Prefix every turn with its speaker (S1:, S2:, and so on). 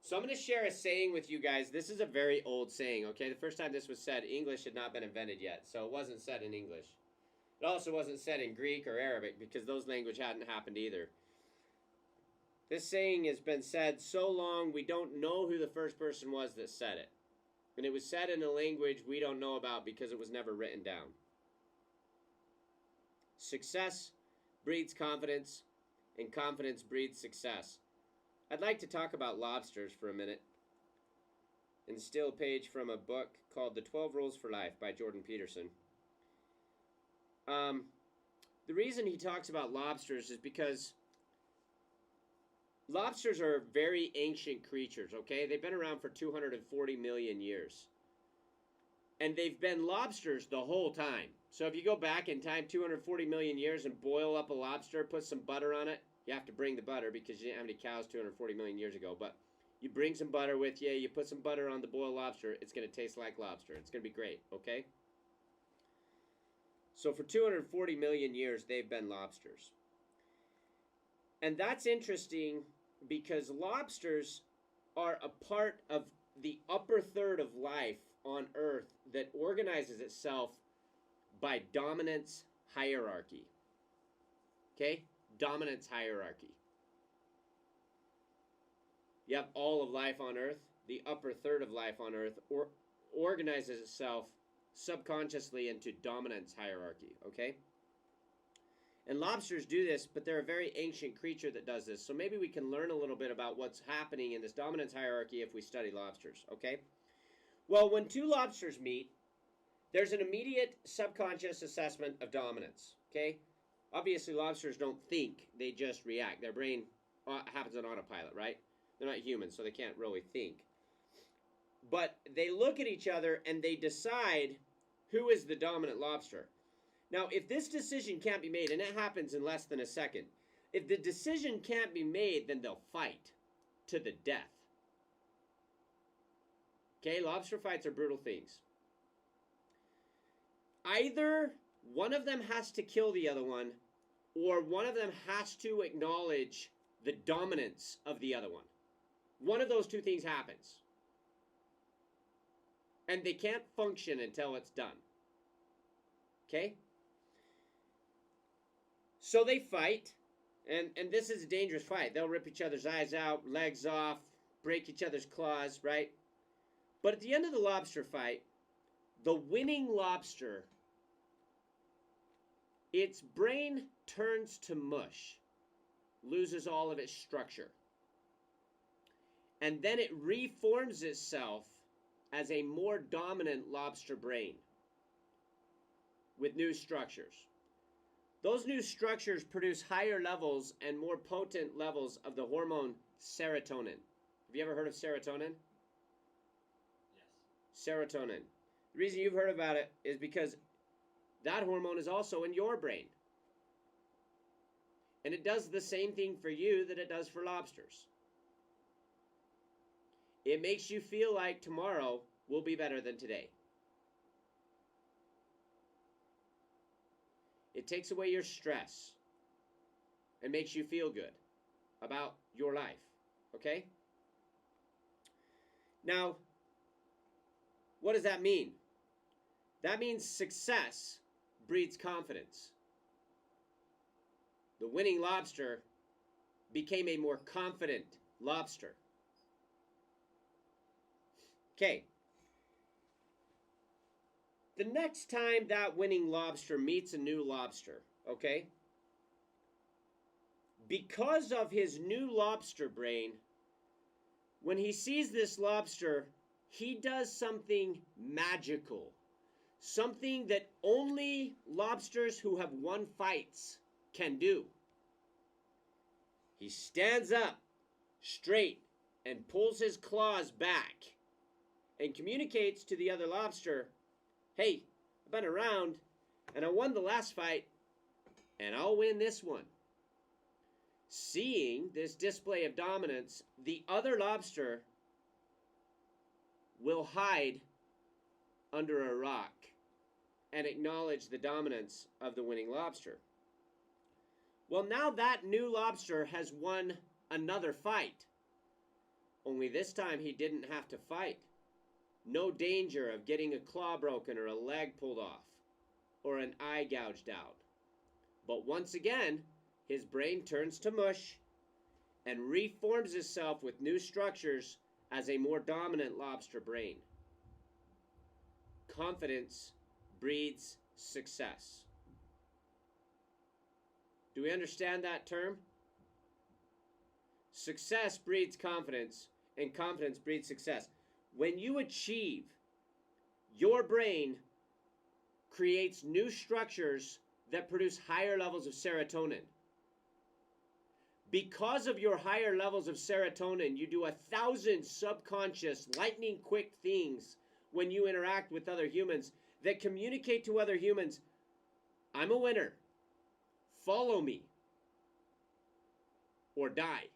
S1: So I'm going to share a saying with you guys. This is a very old saying, okay? The first time this was said, English had not been invented yet, so it wasn't said in English. It also wasn't said in Greek or Arabic because those languages hadn't happened either. This saying has been said so long we don't know who the first person was that said it. And it was said in a language we don't know about because it was never written down. Success breeds confidence, and confidence breeds success. I'd like to talk about lobsters for a minute and steal a page from a book called The 12 Rules for Life by Jordan Peterson. The reason he talks about lobsters is because lobsters are very ancient creatures, okay? They've been around for 240 million years. And they've been lobsters the whole time. So if you go back in time 240 million years and boil up a lobster, put some butter on it, you have to bring the butter because you didn't have any cows 240 million years ago. But you bring some butter with you, you put some butter on the boiled lobster, it's going to taste like lobster. It's going to be great, okay? So for 240 million years, they've been lobsters. And that's interesting because lobsters are a part of the upper third of life on Earth that organizes itself by dominance hierarchy. Okay? Dominance hierarchy. You have all of life on Earth. The upper third of life on Earth organizes itself subconsciously into dominance hierarchy. Okay? And lobsters do this, but they're a very ancient creature that does this. So maybe we can learn a little bit about what's happening in this dominance hierarchy if we study lobsters. Okay? Well, when two lobsters meet, there's an immediate subconscious assessment of dominance. Okay? Obviously, lobsters don't think, they just react. Their brain happens on autopilot, right? They're not humans, so they can't really think. But they look at each other and they decide who is the dominant lobster. Now, if this decision can't be made, and it happens in less than a second, if the decision can't be made, then they'll fight to the death. Okay, lobster fights are brutal things. Either one of them has to kill the other one, or one of them has to acknowledge the dominance of the other one. One of those two things happens. And they can't function until it's done. Okay? So they fight, and this is a dangerous fight. They'll rip each other's eyes out, legs off, break each other's claws, right? But at the end of the lobster fight, the winning lobster, its brain turns to mush, loses all of its structure. And then it reforms itself as a more dominant lobster brain with new structures. Those new structures produce higher levels and more potent levels of the hormone serotonin. Have you ever heard of serotonin?
S2: Yes.
S1: Serotonin. The reason you've heard about it is because that hormone is also in your brain. And it does the same thing for you that it does for lobsters. It makes you feel like tomorrow will be better than today. It takes away your stress and makes you feel good about your life. Okay? Now, what does that mean? That means success breeds confidence. The winning lobster became a more confident lobster. Okay. The next time that winning lobster meets a new lobster, okay, because of his new lobster brain, when he sees this lobster, he does something magical. Something that only lobsters who have won fights can do. He stands up straight and pulls his claws back and communicates to the other lobster, hey, I've been around and I won the last fight and I'll win this one. Seeing this display of dominance, the other lobster will hide under a rock and acknowledge the dominance of the winning lobster. Well, now that new lobster has won another fight. Only this time he didn't have to fight. No danger of getting a claw broken or a leg pulled off or an eye gouged out. But once again, his brain turns to mush and reforms itself with new structures as a more dominant lobster brain. Confidence breeds success. Do we understand that term? Success breeds confidence, and confidence breeds success. When you achieve, your brain creates new structures that produce higher levels of serotonin. Because of your higher levels of serotonin, you do 1,000 subconscious, lightning quick things when you interact with other humans that communicate to other humans, I'm a winner. Follow me or die.